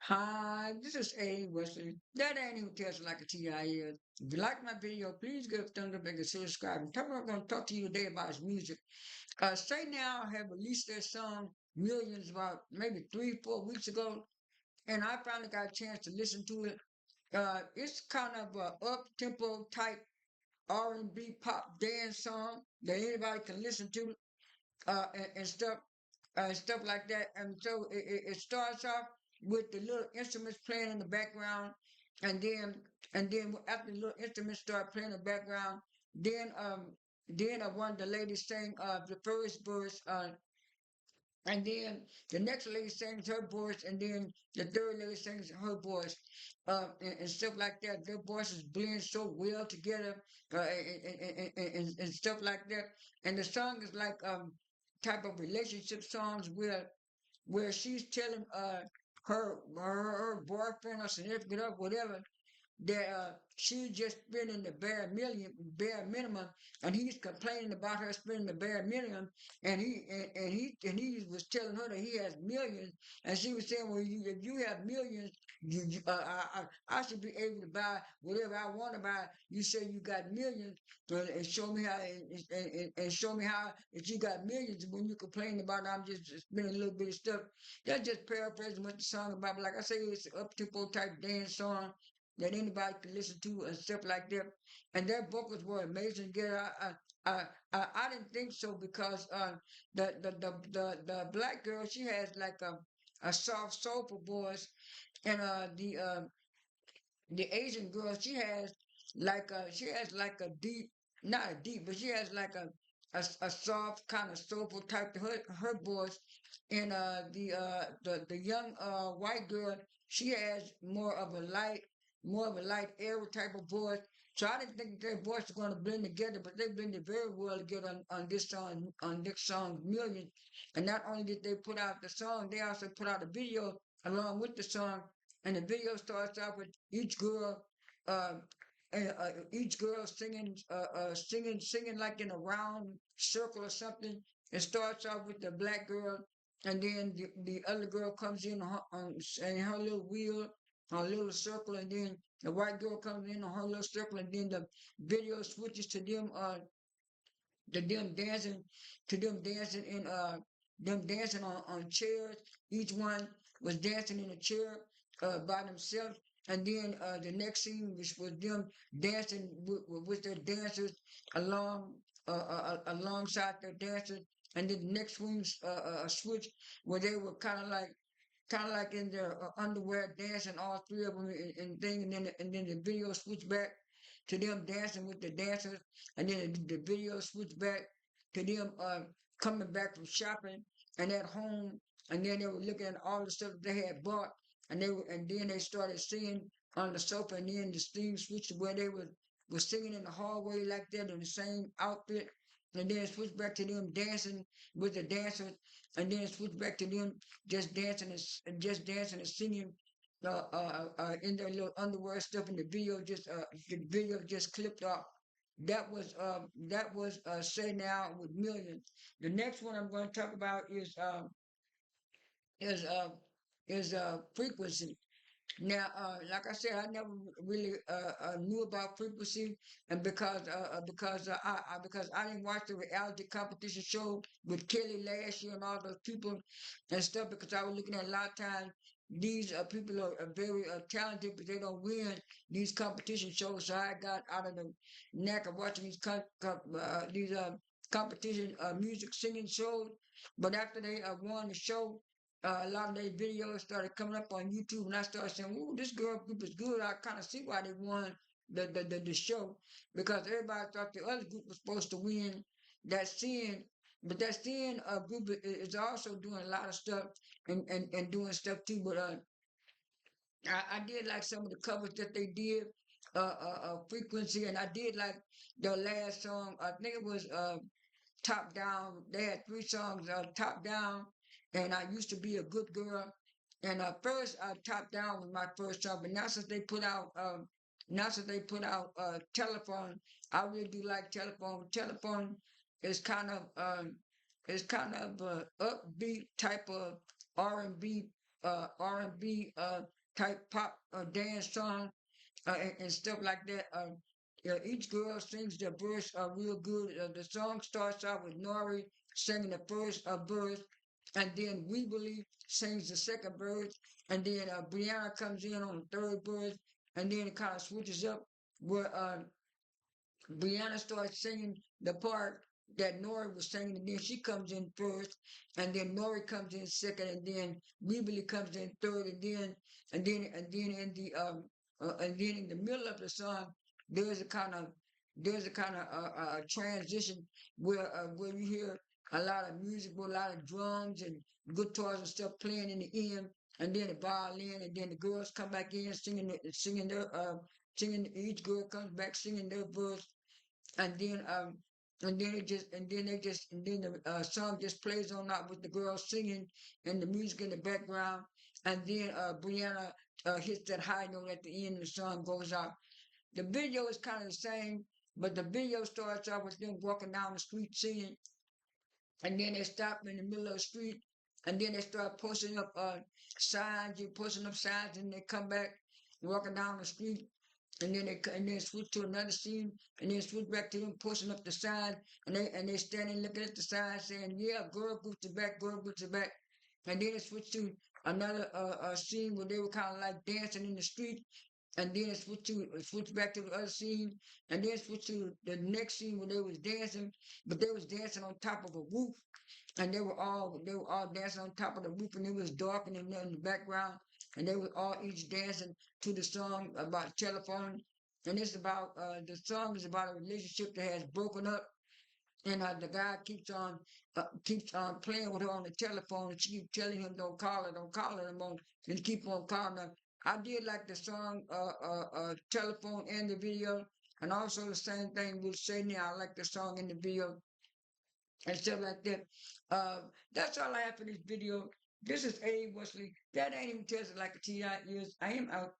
Hi, this is A. Wesley. That ain't even tells like a TI is. If you like my video, please give a thumbs up and consider subscribing. I'm going to talk to you today about his music. Straight Now have released their song Millions about maybe 3, 4 weeks ago, and I finally got a chance to listen to it. It's kind of a up-tempo type R&B pop dance song that anybody can listen to, and stuff like that. And so it starts off with the little instruments playing in the background, and then after the little instruments start playing in the background, then one of the ladies sang the first verse, and then the next lady sings her voice, and then the third lady sings her voice, and stuff like that. Their voices blend so well together, and stuff like that. And the song is like type of relationship songs where she's telling her boyfriend or significant other, whatever, that she's just spending the bare minimum, and he's complaining about her spending the bare minimum, and he was telling her that he has millions, and she was saying, well, if you have millions, I should be able to buy whatever I want to buy. You say you got millions, and show me how, and show me how that you got millions when you complain about I'm just spending a little bit of stuff. That's just paraphrasing what the song about. But like I say, it's an up tempo type dance song that anybody could listen to and stuff like that. And their vocals were amazing. Yeah, I didn't think so because the black girl, she has like a soft soulful voice, and the Asian girl, she has like a deep, not a deep, but she has like a soft kind of soulful type to her voice. And the young white girl, she has more of a light air type of voice. So I didn't think their voices were going to blend together, but they blended very well together on this song Million. And not only did they put out the song, they also put out a video along with the song. And the video starts off with uh, each girl singing like in a round circle or something. It starts off with the black girl, and then the other girl comes in her little wheel, her little circle, and then the white girl comes in on her little circle, and then the video switches to them dancing in them dancing on chairs. Each one was dancing in a chair by themselves. And then the next scene was them dancing with their dancers along alongside their dancers. And then the next switch where they were kind of like in their underwear dancing, all three of them, and thing, and then the video switched back to them dancing with the dancers, and then the video switched back to them coming back from shopping and at home, and then they were looking at all the stuff that they had bought, and then they started singing on the sofa, and then the scene switched to where they was singing in the hallway like that in the same outfit, and then it switched back to them dancing with the dancers, and then it switched back to them just dancing and singing in their little underwear stuff, and the video just clipped off. That was Say Now with Millions. The next one I'm going to talk about is uh Frequency. Now, like I said, I never really knew about Frequency, and because I didn't watch the reality competition show with Kelly last year and all those people and stuff, because I was looking at a lot of times these people are very talented, but they don't win these competition shows. So I got out of the knack of watching these competition music singing shows. But after they won the show, a lot of their videos started coming up on YouTube, and I started saying, "Ooh, this girl group is good." I kind of see why they won the show, because everybody thought the other group was supposed to win that sin, but that sin group is also doing a lot of stuff and doing stuff too. But I did like some of the covers that they did, Frequency, and I did like the last song. I think it was Top Down. They had three songs, Top Down, and I Used to Be a Good Girl. And first, Top Down was my first song, but now since they put out Telephone, I really do like Telephone. Telephone is kind of upbeat type of R&B R&B type pop dance song and stuff like that. Each girl sings their verse real good. The song starts out with Nori singing the first verse, and then We Believe sings the second verse, and then Brianna comes in on the third verse, and then it kind of switches up where Brianna starts singing the part that Nori was singing, and then she comes in first, and then Nori comes in second, and then Weebly comes in third, and then in the middle of the song, there's a kind of there's a kind of transition where you hear a lot of music with a lot of drums and guitars and stuff playing in the end, and then the violin, and then the girls come back in singing their singing. Each girl comes back singing their verse, and then the song just plays on out with the girls singing and the music in the background, and then Brianna hits that high note at the end, and the song goes out. The video is kind of the same, but the video starts out with them walking down the street singing, and then they stop in the middle of the street, and then they start posting up signs. You posting up signs, and they come back walking down the street, and then switch to another scene, and then switch back to them posting up the sign, and they standing looking at the sign saying, "Yeah, girl groups are back, girl groups are back," and then it switched to another scene where they were kind of like dancing in the street, and then it switched back to the other scene, and then switched to the next scene where they was dancing, but they was dancing on top of a roof, and they were all dancing on top of the roof, and it was dark and in the background, and they were all each dancing to the song about telephone, and it's about the song is about a relationship that has broken up, and the guy keeps on playing with her on the telephone, and she keeps telling him don't call her anymore, and keep on calling her. I did like the song telephone and the video, and also the same thing with Sydney. I like the song in the video and stuff like that. Uh, that's all I have for this video. This is A. Wesley. That ain't even tells it like a TI is. I am out.